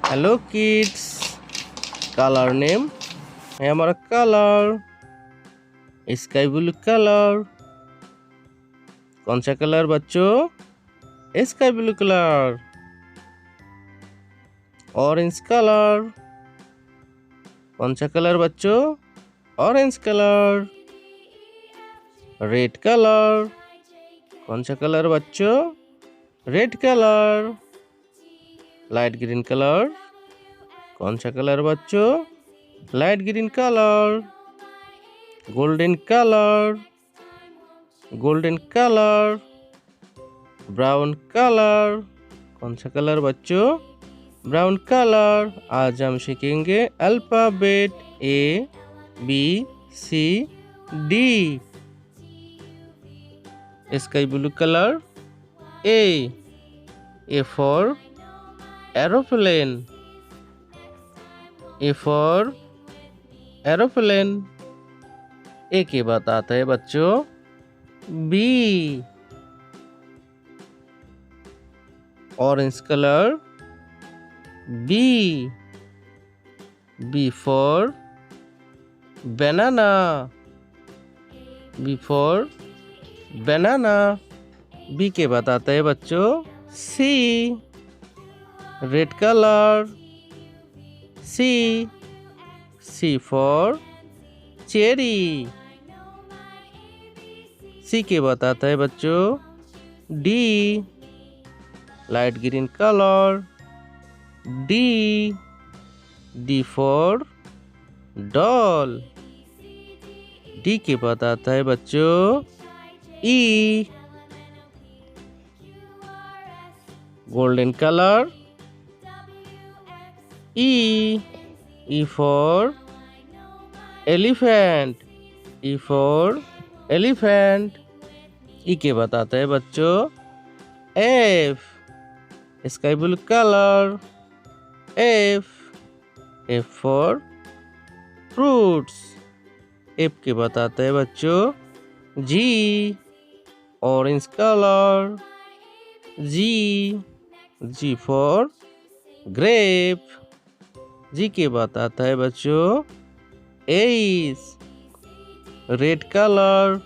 Hello kids. Colour name है हमारा colour sky blue colour. कौन सा कलर बच्चों? Sky blue colour. Orange colour. कौन सा कलर बच्चों? Orange colour. Red colour. कौन सा कलर बच्चों? Red colour. Light green colour. कौन सा कलर बच्चों? Light green colour. Golden colour. Golden colour. Brown colour. कौन सा कलर बच्चों? Brown colour. आज हम सीखेंगे alphabet ABCD। Sky blue colour A for aeroplane। A for aeroplane। A के बाद आता है बच्चों B। Orange colour B। B for banana। B for banana। B के बाद आता है बच्चों C। Red colour C। C for cherry. C के बाद आता है बच्चों D। Light green colour D। D for doll. D के बाद आता है बच्चों E। Golden colour E for elephant. E for elephant. E के बाद आता है बच्चों F। Sky blue colour F। F for fruits. F के बाद आता है बच्चों G। Orange colour G for grape. G के बाद आता है बच्चों H। Red colour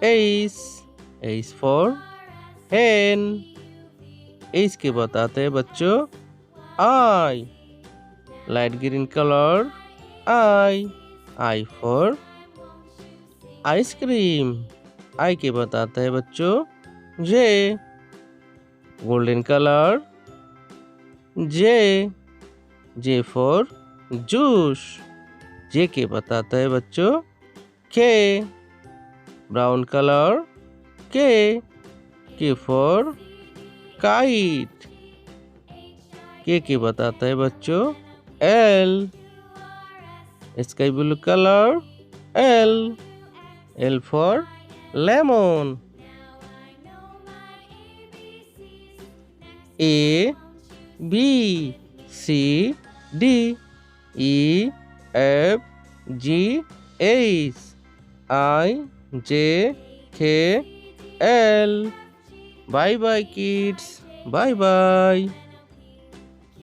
H। H for hen। H के बाद आता है बच्चों I। Light green colour I for ice cream. I के बाद आता है बच्चों J। Golden colour J for juice. J के बाद आता है बच्चों K। Brown colour K for kite. K के बाद आता है बच्चों L। Sky blue colour L for lemon. A B C D E F G H I J K L। Bye bye kids. Bye bye.